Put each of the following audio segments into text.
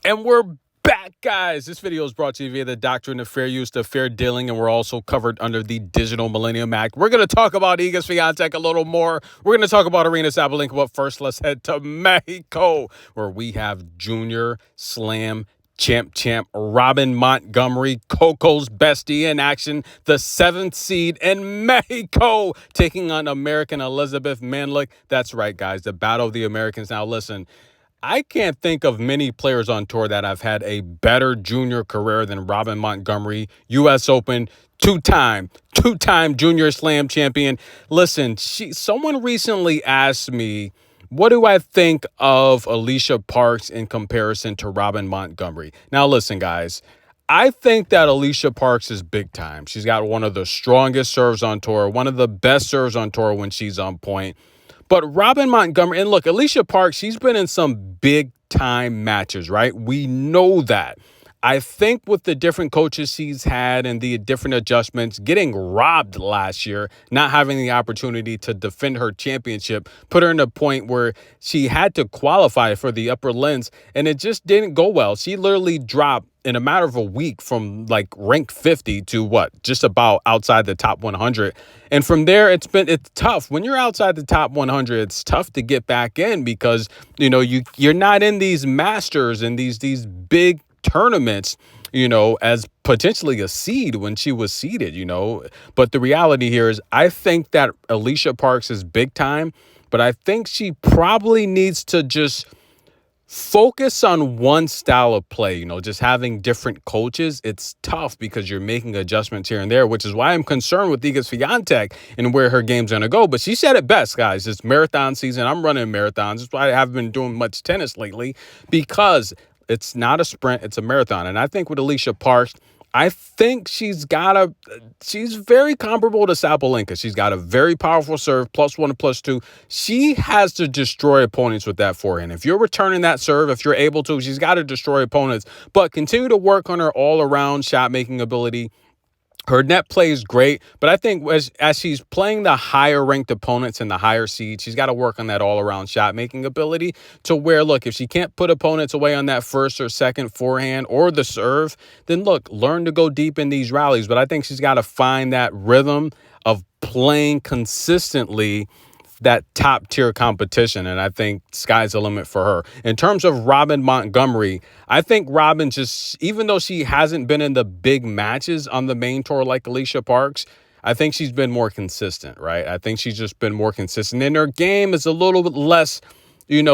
And we're back, guys. This video is brought to you via the Doctrine of Fair Use to Fair Dealing, and we're also covered under the Digital Millennium Act. We're going to talk about Iga Swiatek a little more. We're going to talk about Arena Sabalenka, but first, let's head to Mexico, where we have Junior Slam champ Robin Montgomery, Coco's bestie in action, the 7th seed in Mexico, taking on American Elizabeth Manlick. That's right, guys, the battle of the Americans. Now, listen, I can't think of many players on tour that have had a better junior career than Robin Montgomery, U.S. Open, two-time Junior Slam champion. Listen, someone recently asked me, what do I think of Alicia Parks in comparison to Robin Montgomery? Now, listen, guys, I think that Alicia Parks is big time. She's got one of the strongest serves on tour, one of the best serves on tour when she's on point. But Robin Montgomery, and look, Alicia Parks, she's been in some big time matches, right? We know that. I think with the different coaches she's had and the different adjustments, getting robbed last year, not having the opportunity to defend her championship, put her in a point where she had to qualify for the upper lens, and it just didn't go well. She literally dropped in a matter of a week from like rank 50 to just about outside the top 100. And from there, it's tough. When you're outside the top 100, it's tough to get back in because, you're not in these masters and these big tournaments, as potentially a seed when she was seeded, But the reality here is I think that Alicia Parks is big time, but I think she probably needs to just focus on one style of play, just having different coaches. It's tough because you're making adjustments here and there, which is why I'm concerned with Iga Swiatek and where her game's going to go. But she said it best, guys. It's marathon season. I'm running marathons. That's why I haven't been doing much tennis lately, because it's not a sprint, it's a marathon. And I think with Alicia Parks, I think she's very comparable to Sabalenka. She's got a very powerful serve, +1 and +2. She has to destroy opponents with that forehand. If you're returning that serve, if you're able to, she's got to destroy opponents. But continue to work on her all-around shot-making ability. Her net play is great, but I think as she's playing the higher-ranked opponents and the higher seeds, she's got to work on that all-around shot-making ability to where, look, if she can't put opponents away on that first or second forehand or the serve, then, look, learn to go deep in these rallies. But I think she's got to find that rhythm of playing consistently that top-tier competition, and I think sky's the limit for her. In terms of Robin Montgomery, I think Robin just, even though she hasn't been in the big matches on the main tour like Alicia Parks, I think she's been more consistent, right? I think she's just been more consistent, and her game is a little bit less,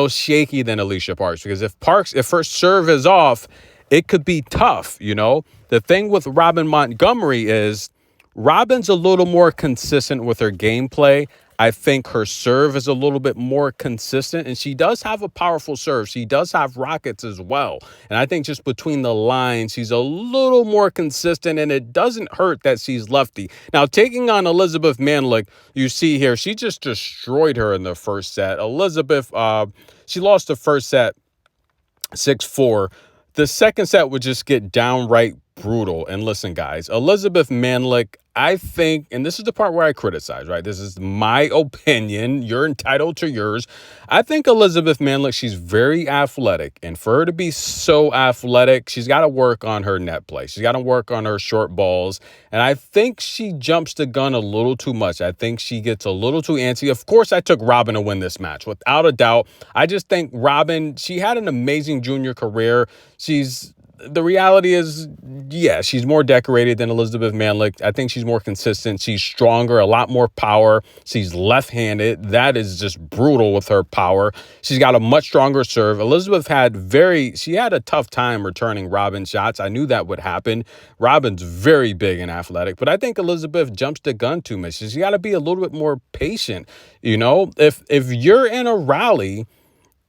shaky than Alicia Parks, because if her serve is off, it could be tough, The thing with Robin Montgomery is Robin's a little more consistent with her gameplay. I think her serve is a little bit more consistent, and she does have a powerful serve. She does have rockets as well. And I think just between the lines, she's a little more consistent, and it doesn't hurt that she's lefty. Now, taking on Elizabeth Manlick, you see here, she just destroyed her in the first set. Elizabeth, she lost the first set 6-4. The second set would just get downright brutal. And listen, guys, Elizabeth Manlick, I think, and this is the part where I criticize, right? This is my opinion. You're entitled to yours. I think Elizabeth Manlick, she's very athletic. And for her to be so athletic, she's got to work on her net play. She's got to work on her short balls. And I think she jumps the gun a little too much. I think she gets a little too antsy. Of course, I took Robin to win this match, without a doubt. I just think Robin, she had an amazing junior career. The reality is, yeah, she's more decorated than Elizabeth Manlick. I think she's more consistent. She's stronger, a lot more power. She's left-handed. That is just brutal with her power. She's got a much stronger serve. Elizabeth had a tough time returning Robin's shots. I knew that would happen. Robin's very big and athletic, but I think Elizabeth jumps the gun too much. She's got to be a little bit more patient. If you're in a rally,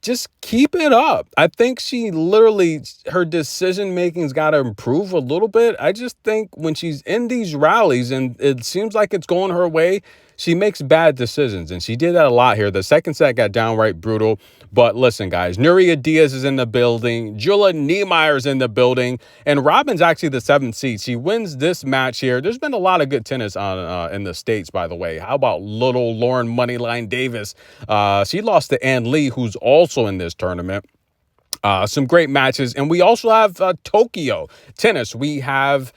just keep it up. I think her decision-making's got to improve a little bit. I just think when she's in these rallies and it seems like it's going her way, she makes bad decisions, and she did that a lot here. The second set got downright brutal. But listen, guys, Nuria Diaz is in the building. Jula Niemeyer's in the building. And Robin's actually the 7th seed. She wins this match here. There's been a lot of good tennis on in the States, by the way. How about little Lauren Moneyline Davis? She lost to Ann Lee, who's also in this tournament. Some great matches. And we also have Tokyo tennis. We have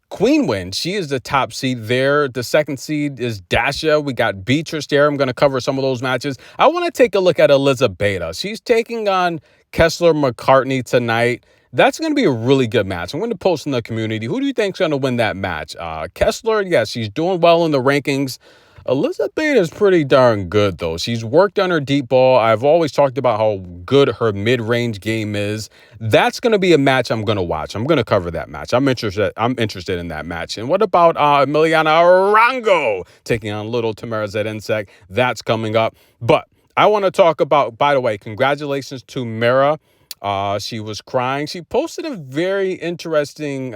Queen Win. She is the top seed there. The second seed is Dasha. We got Beatrice there. I'm going to cover some of those matches. I want to take a look at Elizabeth. She's taking on Kessler McCartney tonight. That's going to be a really good match. I'm going to post in the community. Who do you think's going to win that match? Kessler, yes, she's doing well in the rankings. Elizabeth is pretty darn good, though. She's worked on her deep ball. I've always talked about how good her mid-range game is. That's going to be a match I'm going to watch. I'm going to cover that match. I'm interested in that match. And what about Emiliana Arango taking on little Tamara Zedinsek? That's coming up. But I want to talk about, by the way, congratulations to Mara. She was crying. She posted a very interesting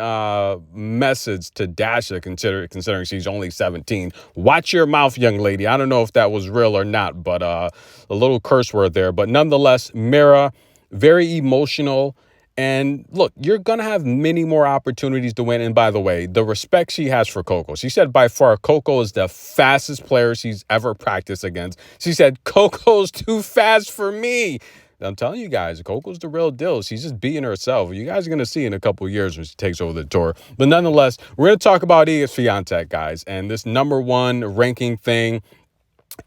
message to Dasha, considering she's only 17. Watch your mouth, young lady. I don't know if that was real or not, but a little curse word there. But nonetheless, Mira, very emotional. And look, you're going to have many more opportunities to win. And by the way, the respect she has for Coco. She said by far Coco is the fastest player she's ever practiced against. She said, Coco's too fast for me. I'm telling you guys, Coco's the real deal. She's just beating herself. You guys are going to see in a couple of years when she takes over the tour. But nonetheless, we're going to talk about Iga Swiatek, guys, and this number one ranking thing.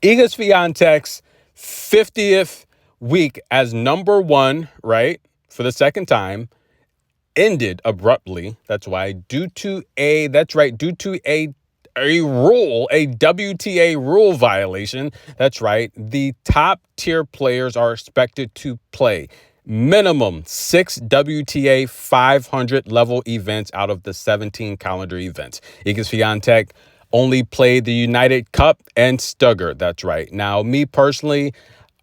Iga Swiatek's 50th week as number one, right, for the second time, ended abruptly. That's why due to a rule, a WTA rule violation. That's right. The top tier players are expected to play minimum 6 WTA 500 level events out of the 17 calendar events. Iga Swiatek only played the United Cup and Stuttgart. That's right. Now, me personally,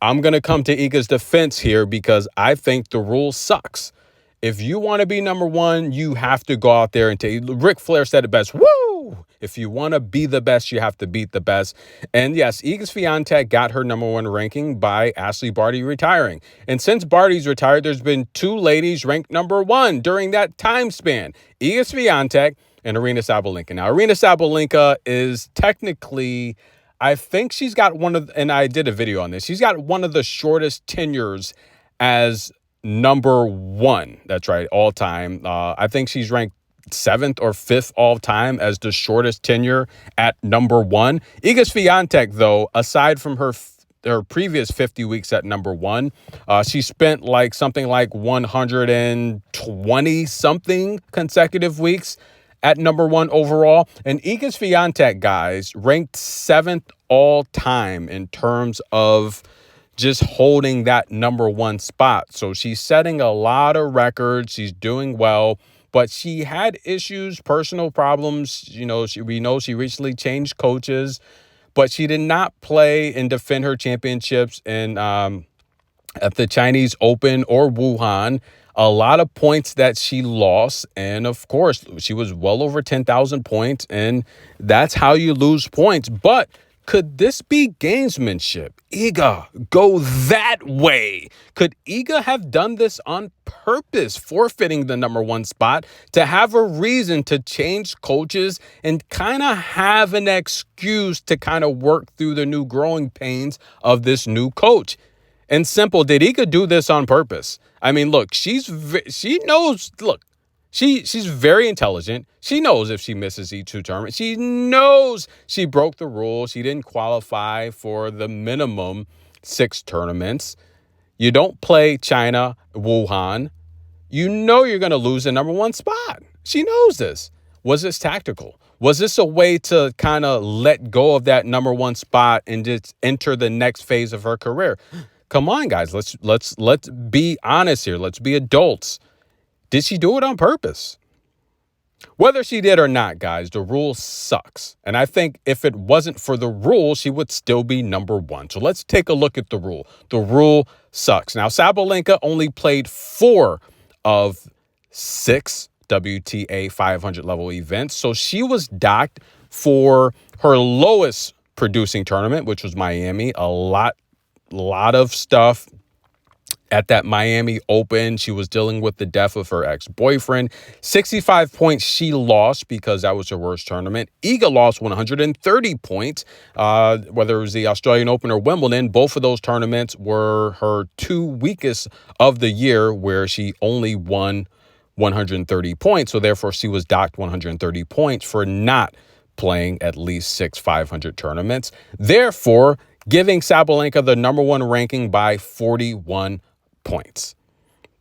I'm going to come to Iga's defense here because I think the rule sucks. If you want to be number one, you have to go out there and take. Ric Flair said it best. Woo! If you want to be the best, you have to beat the best. And yes, Iga Swiatek got her number one ranking by Ashley Barty retiring. And since Barty's retired, there's been two ladies ranked number one during that time span. Iga Swiatek and Aryna Sabalenka. Now, Aryna Sabalenka is technically, I think she's got and I did a video on this, she's got one of the shortest tenures as number one. That's right, all time. I think she's ranked 7th or 5th all time as the shortest tenure at number one. Iga Swiatek, though, aside from her previous 50 weeks at number one, she spent something like 120 something consecutive weeks at number one overall. And Iga Swiatek, guys, ranked 7th all time in terms of just holding that number one spot. So she's setting a lot of records. She's doing well, but she had issues, personal problems. We know she recently changed coaches, but she did not play and defend her championships at the Chinese Open or Wuhan. A lot of points that she lost. And of course, she was well over 10,000 points, and that's how you lose points. But could this be gamesmanship? Iga, go that way. Could Iga have done this on purpose, forfeiting the number one spot to have a reason to change coaches and kind of have an excuse to kind of work through the new growing pains of this new coach? And simple, did Iga do this on purpose? I mean, look, she knows, look, She's very intelligent. She knows if she misses these two tournaments. She knows she broke the rule. She didn't qualify for the minimum 6 tournaments. You don't play China, Wuhan. You know you're going to lose the number one spot. She knows this. Was this tactical? Was this a way to kind of let go of that number one spot and just enter the next phase of her career? Come on, guys. Let's be honest here. Let's be adults. Did she do it on purpose? Whether she did or not, guys, the rule sucks. And I think if it wasn't for the rule, she would still be number one. So let's take a look at the rule. The rule sucks. Now, Sabalenka only played 4 of 6 WTA 500 level events. So she was docked for her lowest producing tournament, which was Miami. A lot of stuff At that Miami Open, she was dealing with the death of her ex-boyfriend. 65 points she lost because that was her worst tournament. Iga lost 130 points, whether it was the Australian Open or Wimbledon. Both of those tournaments were her two weakest of the year, where she only won 130 points. So therefore, she was docked 130 points for not playing at least 6 500 tournaments. Therefore, giving Sabalenka the number one ranking by 41 points.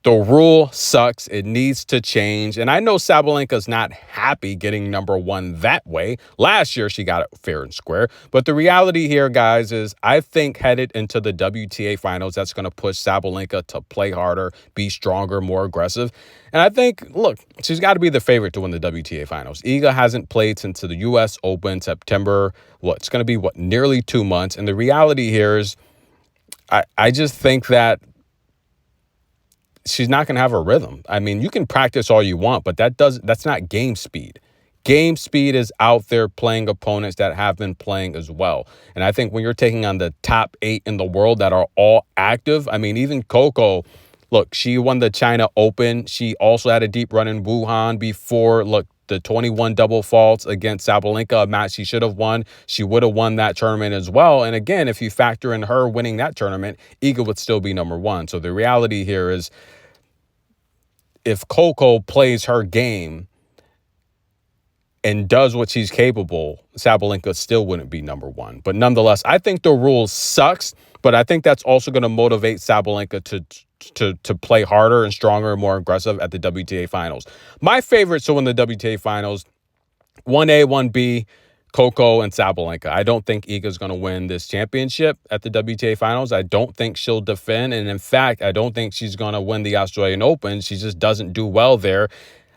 The rule sucks. It needs to change. And I know Sabalenka's not happy getting number one that way. Last year, she got it fair and square. But the reality here, guys, is I think headed into the WTA finals, that's going to push Sabalenka to play harder, be stronger, more aggressive. And I think, look, she's got to be the favorite to win the WTA finals. Iga hasn't played since the U.S. Open, September. It's going to be, nearly 2 months. And the reality here is I just think that she's not going to have a rhythm. I mean, you can practice all you want, but that's not game speed. Game speed is out there playing opponents that have been playing as well. And I think when you're taking on the top 8 in the world that are all active, I mean, even Coco, look, she won the China Open. She also had a deep run in Wuhan before, the 21 double faults against Sabalenka, a match she should have won. She would have won that tournament as well. And again, if you factor in her winning that tournament, Iga would still be number one. So the reality here is, if Coco plays her game and does what she's capable, Sabalenka still wouldn't be number one. But nonetheless, I think the rule sucks, but I think that's also going to motivate Sabalenka to play harder and stronger and more aggressive at the WTA finals. My favorites to win the WTA finals, 1A, 1B, Coco and Sabalenka. I don't think Iga's going to win this championship at the WTA finals. I don't think she'll defend. And in fact, I don't think she's going to win the Australian Open. She just doesn't do well there.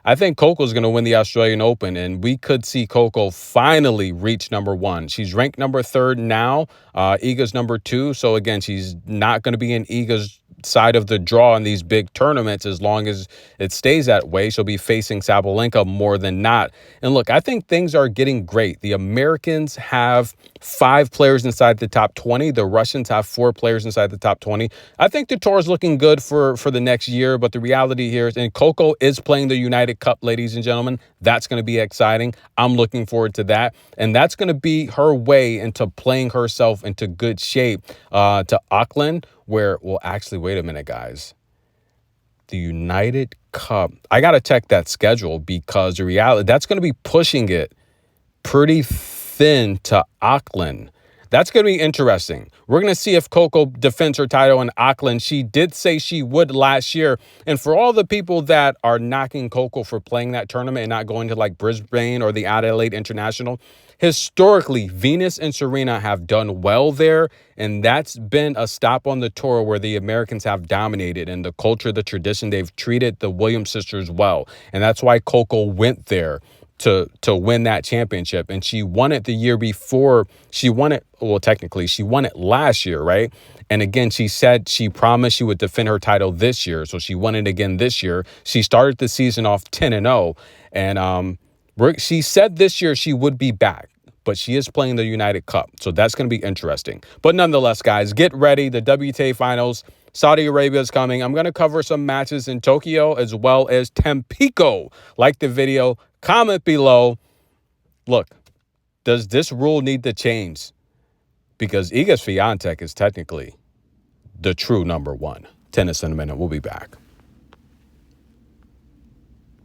I think Coco's going to win the Australian Open, and we could see Coco finally reach number one. She's ranked number 3 now. Iga's number 2. So again, she's not going to be in Iga's side of the draw in these big tournaments as long as it stays that way. She'll be facing Sabalenka more than not. And look, I think things are getting great. The Americans have 5 players inside the top 20. The Russians have 4 players inside the top 20. I think the tour is looking good for the next year, but the reality here is, and Coco is playing the United Cup, ladies and gentlemen. That's going to be exciting. I'm looking forward to that. And that's going to be her way into playing herself into good shape to Auckland, where, well, actually, wait a minute, guys. The United Cup, I got to check that schedule, because the reality, that's going to be pushing it pretty thin to Auckland. That's going to be interesting. We're going to see if Coco defends her title in Auckland. She did say she would last year. And for all the people that are knocking Coco for playing that tournament and not going to like Brisbane or the Adelaide International, historically, Venus and Serena have done well there. And that's been a stop on the tour where the Americans have dominated, and the culture, the tradition, they've treated the Williams sisters well. And that's why Coco went there to win that championship. And she won it the year before. She won it, well, technically, she won it last year, right? And again, she said she promised she would defend her title this year. So she won it again this year. She started the season off 10-0. And she said this year she would be back, but she is playing the United Cup. So that's going to be interesting. But nonetheless, guys, get ready. The WTA finals, Saudi Arabia is coming. I'm going to cover some matches in Tokyo as well as Tampico. Like the video, comment below. Look, does this rule need to change? Because Iga Swiatek is technically the true number one. Tennis in a minute. We'll be back.